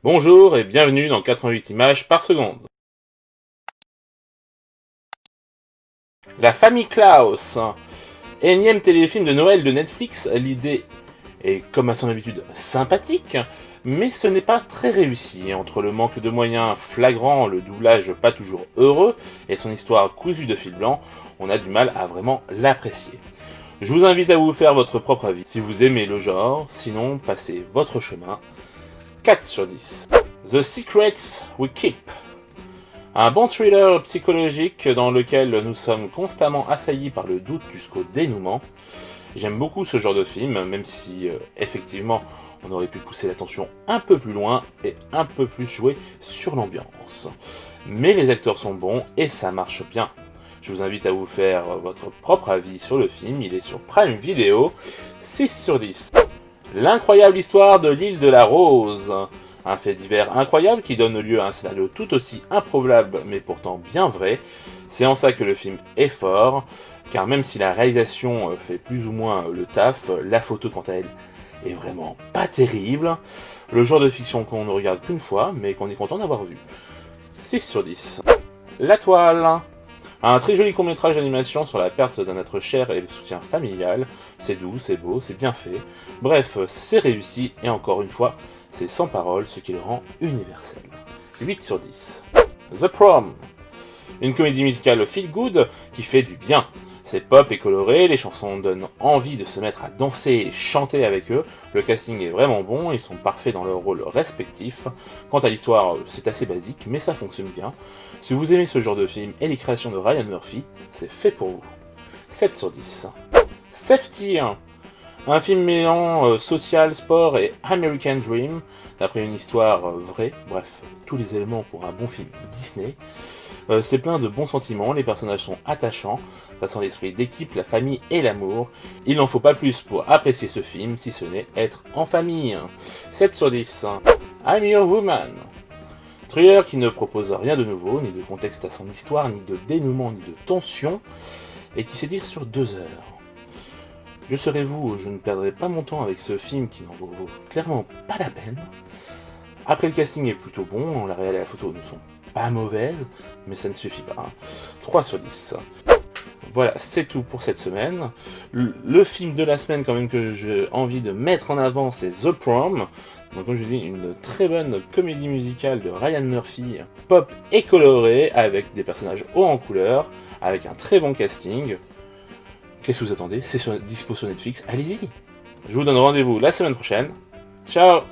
Bonjour et bienvenue dans 88 images par seconde. La famille Klaus, énième téléfilm de Noël de Netflix, l'idée est comme à son habitude sympathique, mais ce n'est pas très réussi. Entre le manque de moyens flagrant, le doublage pas toujours heureux et son histoire cousue de fil blanc, on a du mal à vraiment l'apprécier. Je vous invite à vous faire votre propre avis si vous aimez le genre, sinon passez votre chemin. 4 sur 10. The Secrets We Keep. Un bon thriller psychologique dans lequel nous sommes constamment assaillis par le doute jusqu'au dénouement. J'aime beaucoup ce genre de film, même si effectivement on aurait pu pousser l'attention un peu plus loin et un peu plus jouer sur l'ambiance. Mais les acteurs sont bons et ça marche bien. Je vous invite à vous faire votre propre avis sur le film, il est sur Prime Video, 6 sur 10. L'incroyable histoire de l'île de la Rose. Un fait divers incroyable qui donne lieu à un scénario tout aussi improbable mais pourtant bien vrai. C'est en ça que le film est fort, car même si la réalisation fait plus ou moins le taf, la photo quant à elle est vraiment pas terrible. Le genre de fiction qu'on ne regarde qu'une fois, mais qu'on est content d'avoir vu. 6 sur 10. La Toile. Un très joli court-métrage d'animation sur la perte d'un être cher et le soutien familial. C'est doux, c'est beau, c'est bien fait. Bref, c'est réussi, et encore une fois, c'est sans parole, ce qui le rend universel. 8 sur 10. The Prom. Une comédie musicale feel good qui fait du bien. C'est pop et coloré, les chansons donnent envie de se mettre à danser et chanter avec eux, le casting est vraiment bon, ils sont parfaits dans leurs rôles respectifs. Quant à l'histoire, c'est assez basique, mais ça fonctionne bien. Si vous aimez ce genre de film et les créations de Ryan Murphy, c'est fait pour vous. 7 sur 10. Safety. Un film mêlant social, sport et American Dream, d'après une histoire vraie, bref, tous les éléments pour un bon film Disney. C'est plein de bons sentiments, les personnages sont attachants, passant l'esprit d'équipe, la famille et l'amour. Il n'en faut pas plus pour apprécier ce film, si ce n'est être en famille. 7 sur 10. I'm Your Woman. Thriller qui ne propose rien de nouveau, ni de contexte à son histoire, ni de dénouement, ni de tension, et qui s'étire sur 2 heures. Je serai vous, je ne perdrai pas mon temps avec ce film qui n'en vaut clairement pas la peine. Après, le casting est plutôt bon, la réal et la photo ne sont pas mauvaises, mais ça ne suffit pas. 3 sur 10. Voilà, c'est tout pour cette semaine. Le film de la semaine quand même que j'ai envie de mettre en avant, c'est The Prom. Donc comme je vous dis, une très bonne comédie musicale de Ryan Murphy, pop et colorée, avec des personnages hauts en couleur, avec un très bon casting. Qu'est-ce que vous attendez? C'est dispo sur Netflix, allez-y. Je vous donne rendez-vous la semaine prochaine. Ciao!